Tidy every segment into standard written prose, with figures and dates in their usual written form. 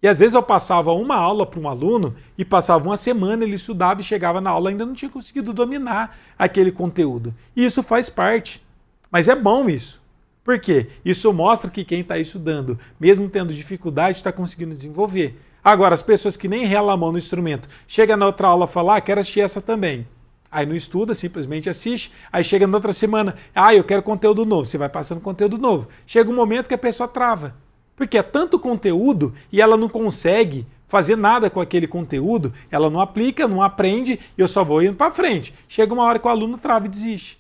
E às vezes eu passava uma aula para um aluno e passava uma semana, ele estudava e chegava na aula e ainda não tinha conseguido dominar aquele conteúdo. E isso faz parte. Mas é bom isso. Por quê? Isso mostra que quem está estudando, mesmo tendo dificuldade, está conseguindo desenvolver. Agora, as pessoas que nem relam a mão no instrumento, chega na outra aula e fala, quero assistir essa também. Aí não estuda, simplesmente assiste, aí chega na outra semana, eu quero conteúdo novo. Você vai passando conteúdo novo. Chega um momento que a pessoa trava. Porque é tanto conteúdo e ela não consegue fazer nada com aquele conteúdo, ela não aplica, não aprende e eu só vou indo para frente. Chega uma hora que o aluno trava e desiste.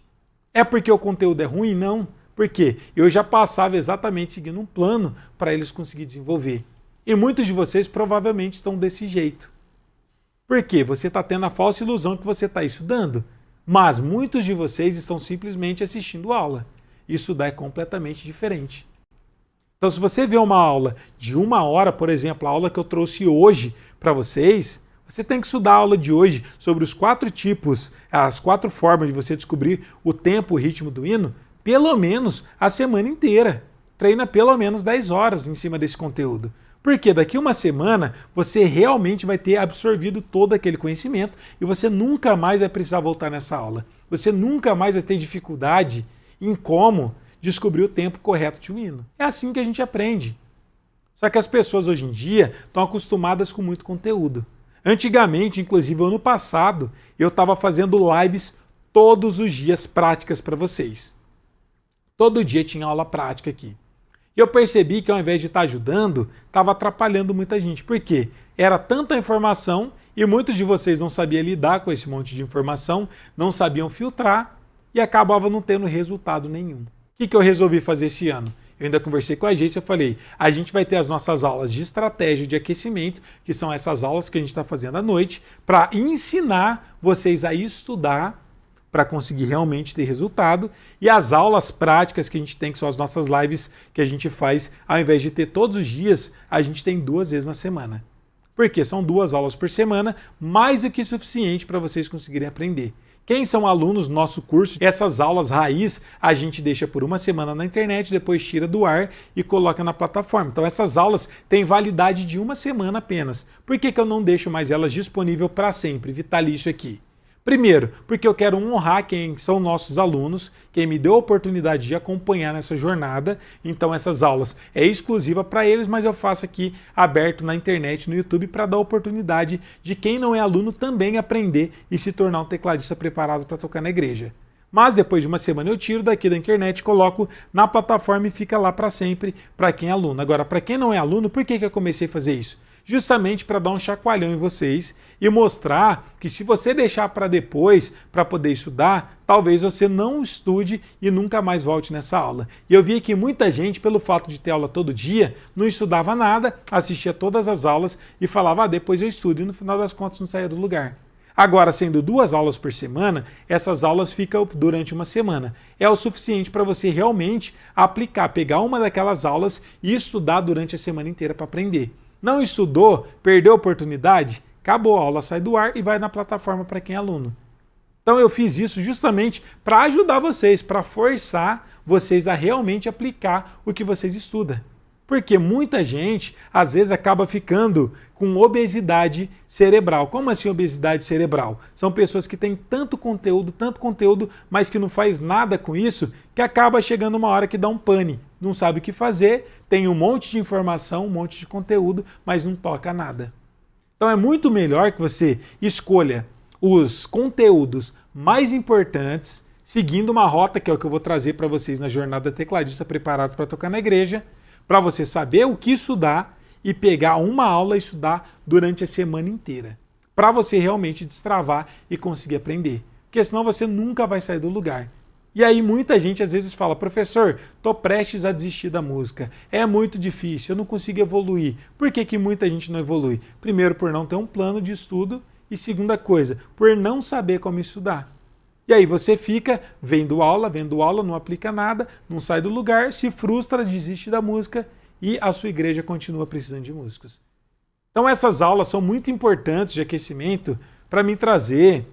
É porque o conteúdo é ruim? Não. Por quê? Eu já passava exatamente seguindo um plano para eles conseguirem desenvolver. E muitos de vocês provavelmente estão desse jeito. Por quê? Você está tendo a falsa ilusão que você está estudando. Mas muitos de vocês estão simplesmente assistindo aula. Estudar é completamente diferente. Então, se você vê uma aula de 1 hora, por exemplo, a aula que eu trouxe hoje para vocês, você tem que estudar a aula de hoje sobre os 4 tipos, as 4 formas de você descobrir o tempo, o ritmo do hino, pelo menos a semana inteira. Treina pelo menos 10 horas em cima desse conteúdo. Porque daqui uma semana você realmente vai ter absorvido todo aquele conhecimento e você nunca mais vai precisar voltar nessa aula. Você nunca mais vai ter dificuldade em como descobrir o tempo correto de um hino. É assim que a gente aprende. Só que as pessoas hoje em dia estão acostumadas com muito conteúdo. Antigamente, inclusive ano passado, eu estava fazendo lives todos os dias práticas para vocês. Todo dia tinha aula prática aqui. E eu percebi que ao invés de estar ajudando, estava atrapalhando muita gente. Por quê? Era tanta informação e muitos de vocês não sabiam lidar com esse monte de informação, não sabiam filtrar e acabavam não tendo resultado nenhum. O que eu resolvi fazer esse ano? Eu ainda conversei com a agência, eu falei, a gente vai ter as nossas aulas de estratégia de aquecimento, que são essas aulas que a gente está fazendo à noite, para ensinar vocês a estudar, para conseguir realmente ter resultado, e as aulas práticas que a gente tem, que são as nossas lives que a gente faz, ao invés de ter todos os dias, a gente tem 2 vezes na semana. Porque são 2 aulas por semana, mais do que suficiente para vocês conseguirem aprender. Quem são alunos do nosso curso, essas aulas raiz a gente deixa por 1 semana na internet, depois tira do ar e coloca na plataforma. Então essas aulas têm validade de 1 semana apenas. Por que eu não deixo mais elas disponível para sempre, vitalício aqui? Primeiro, porque eu quero honrar quem são nossos alunos, quem me deu a oportunidade de acompanhar nessa jornada. Então essas aulas é exclusiva para eles, mas eu faço aqui aberto na internet, no YouTube, para dar a oportunidade de quem não é aluno também aprender e se tornar um tecladista preparado para tocar na igreja. Mas depois de 1 semana eu tiro daqui da internet, coloco na plataforma e fica lá para sempre para quem é aluno. Agora, para quem não é aluno, por que eu comecei a fazer isso? Justamente para dar um chacoalhão em vocês e mostrar que se você deixar para depois, para poder estudar, talvez você não estude e nunca mais volte nessa aula. E eu vi que muita gente, pelo fato de ter aula todo dia, não estudava nada, assistia todas as aulas e falava, depois eu estudo, e no final das contas não saía do lugar. Agora, sendo 2 aulas por semana, essas aulas ficam durante 1 semana. É o suficiente para você realmente aplicar, pegar uma daquelas aulas e estudar durante a semana inteira para aprender. Não estudou, perdeu a oportunidade, acabou, a aula sai do ar e vai na plataforma para quem é aluno. Então eu fiz isso justamente para ajudar vocês, para forçar vocês a realmente aplicar o que vocês estudam. Porque muita gente, às vezes, acaba ficando com obesidade cerebral. Como assim obesidade cerebral? São pessoas que têm tanto conteúdo, mas que não faz nada com isso, que acaba chegando uma hora que dá um pane. Não sabe o que fazer, tem um monte de informação, um monte de conteúdo, mas não toca nada. Então é muito melhor que você escolha os conteúdos mais importantes, seguindo uma rota, que é o que eu vou trazer para vocês na jornada tecladista preparado para tocar na igreja, para você saber o que estudar e pegar uma aula e estudar durante a semana inteira. Para você realmente destravar e conseguir aprender. Porque senão você nunca vai sair do lugar. E aí muita gente às vezes fala, professor, estou prestes a desistir da música. É muito difícil, eu não consigo evoluir. Por que muita gente não evolui? Primeiro, por não ter um plano de estudo. E segunda coisa, por não saber como estudar. E aí você fica vendo aula, não aplica nada, não sai do lugar, se frustra, desiste da música e a sua igreja continua precisando de músicos. Então essas aulas são muito importantes de aquecimento para me trazer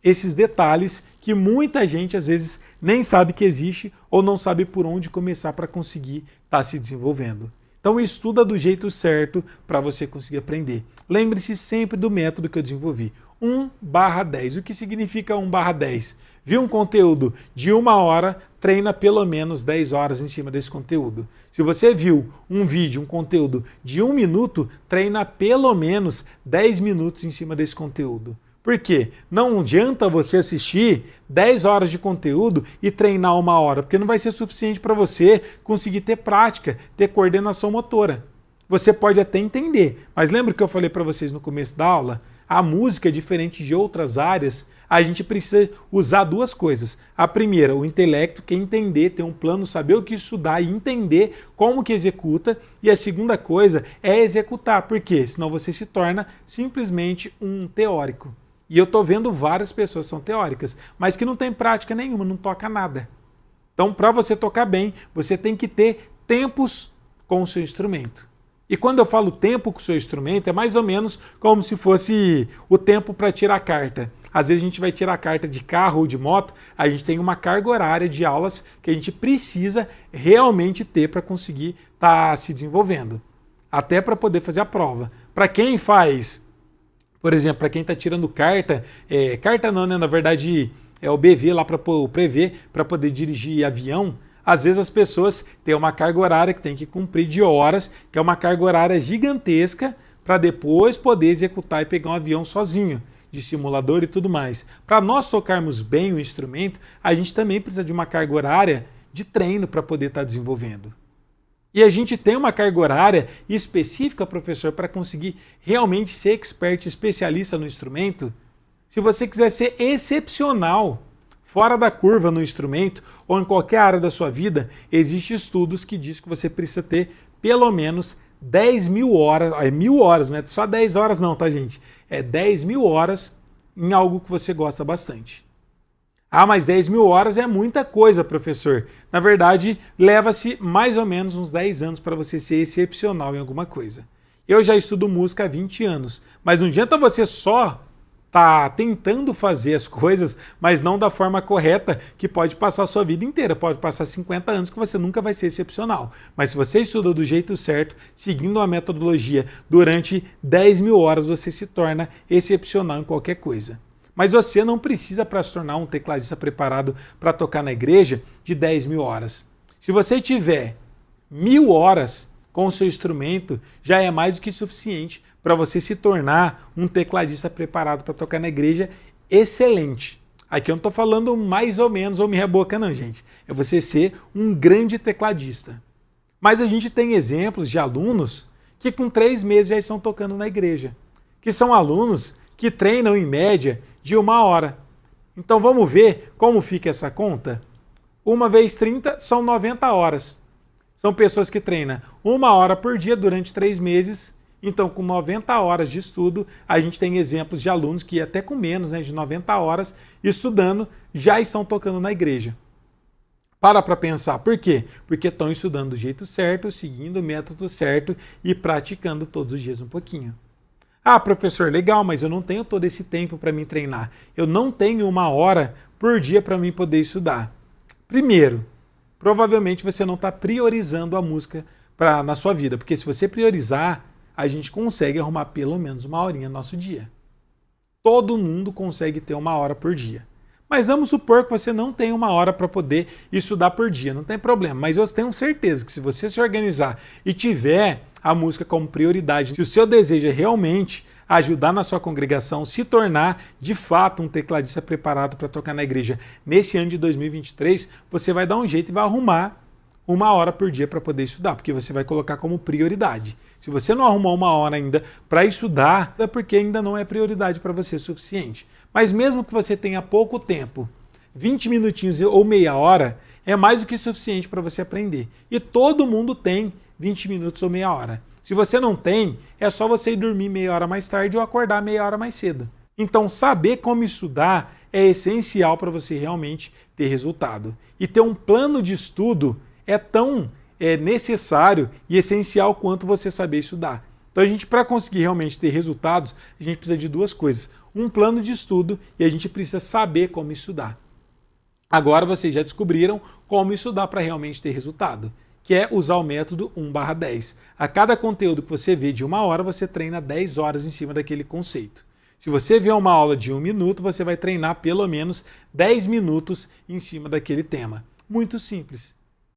esses detalhes que muita gente às vezes nem sabe que existe ou não sabe por onde começar para conseguir estar se desenvolvendo. Então estuda do jeito certo para você conseguir aprender. Lembre-se sempre do método que eu desenvolvi. 1/10. O que significa 1/10? Viu um conteúdo de 1 hora, treina pelo menos 10 horas em cima desse conteúdo. Se você viu um vídeo, um conteúdo de 1 minuto, treina pelo menos 10 minutos em cima desse conteúdo. Por quê? Não adianta você assistir 10 horas de conteúdo e treinar 1 hora, porque não vai ser suficiente para você conseguir ter prática, ter coordenação motora. Você pode até entender, mas lembra que eu falei para vocês no começo da aula? A música, diferente de outras áreas, a gente precisa usar duas coisas. A primeira, o intelecto, que é entender, ter um plano, saber o que estudar e entender como que executa. E a segunda coisa é executar. Por quê? Senão você se torna simplesmente um teórico. E eu estou vendo várias pessoas que são teóricas, mas que não tem prática nenhuma, não toca nada. Então, para você tocar bem, você tem que ter tempos com o seu instrumento. E quando eu falo tempo com o seu instrumento, é mais ou menos como se fosse o tempo para tirar carta. Às vezes a gente vai tirar carta de carro ou de moto, a gente tem uma carga horária de aulas que a gente precisa realmente ter para conseguir estar se desenvolvendo. Até para poder fazer a prova. Para quem faz, por exemplo, para quem está tirando carta, carta não, né? Na verdade é o BV lá para o Prevê, para poder dirigir avião. Às vezes as pessoas têm uma carga horária que tem que cumprir de horas, que é uma carga horária gigantesca, para depois poder executar e pegar um avião sozinho, de simulador e tudo mais. Para nós tocarmos bem o instrumento, a gente também precisa de uma carga horária de treino para poder estar desenvolvendo. E a gente tem uma carga horária específica, professor, para conseguir realmente ser expert, especialista no instrumento. Se você quiser ser excepcional, fora da curva no instrumento ou em qualquer área da sua vida, existem estudos que dizem que você precisa ter pelo menos 10.000 horas, 1.000 horas, não é só 10 horas não, tá gente? É 10.000 horas em algo que você gosta bastante. Ah, mas 10.000 horas é muita coisa, professor. Na verdade, leva-se mais ou menos uns 10 anos para você ser excepcional em alguma coisa. Eu já estudo música há 20 anos, mas não adianta você só tá tentando fazer as coisas, mas não da forma correta, que pode passar a sua vida inteira, pode passar 50 anos que você nunca vai ser excepcional. Mas se você estuda do jeito certo, seguindo uma metodologia, durante 10.000 horas você se torna excepcional em qualquer coisa. Mas você não precisa, para se tornar um tecladista preparado para tocar na igreja, de 10.000 horas. Se você tiver 1.000 horas com o seu instrumento, já é mais do que suficiente para você se tornar um tecladista preparado para tocar na igreja excelente. Aqui eu não estou falando mais ou menos ou me reboca não, gente. É você ser um grande tecladista. Mas a gente tem exemplos de alunos que com 3 meses já estão tocando na igreja. Que são alunos que treinam em média de 1 hora. Então vamos ver como fica essa conta? 1 vezes 30 são 90 horas. São pessoas que treinam 1 hora por dia durante 3 meses. Então, com 90 horas de estudo, a gente tem exemplos de alunos que até com menos, né, de 90 horas, estudando, já estão tocando na igreja. Para pensar. Por quê? Porque estão estudando do jeito certo, seguindo o método certo e praticando todos os dias um pouquinho. Ah, professor, legal, mas eu não tenho todo esse tempo para me treinar. Eu não tenho 1 hora por dia para mim poder estudar. Primeiro, provavelmente você não está priorizando a música na sua vida, porque se você priorizar, a gente consegue arrumar pelo menos 1 horinha no nosso dia. Todo mundo consegue ter 1 hora por dia. Mas vamos supor que você não tem 1 hora para poder estudar por dia, não tem problema. Mas eu tenho certeza que se você se organizar e tiver a música como prioridade, se o seu desejo é realmente ajudar na sua congregação, se tornar de fato um tecladista preparado para tocar na igreja nesse ano de 2023, você vai dar um jeito e vai arrumar 1 hora por dia para poder estudar, porque você vai colocar como prioridade. Se você não arrumar 1 hora ainda para estudar, é porque ainda não é prioridade para você o suficiente. Mas mesmo que você tenha pouco tempo, 20 minutinhos ou meia hora, é mais do que suficiente para você aprender. E todo mundo tem 20 minutos ou meia hora. Se você não tem, é só você ir dormir meia hora mais tarde ou acordar meia hora mais cedo. Então, saber como estudar é essencial para você realmente ter resultado. E ter um plano de estudo é tão necessário e essencial quanto você saber estudar. Então, a gente, para conseguir realmente ter resultados, a gente precisa de 2 coisas. Um plano de estudo e a gente precisa saber como estudar. Agora vocês já descobriram como estudar para realmente ter resultado, que é usar o método 1/10. A cada conteúdo que você vê de 1 hora, você treina 10 horas em cima daquele conceito. Se você vê uma aula de 1 minuto, você vai treinar pelo menos 10 minutos em cima daquele tema. Muito simples.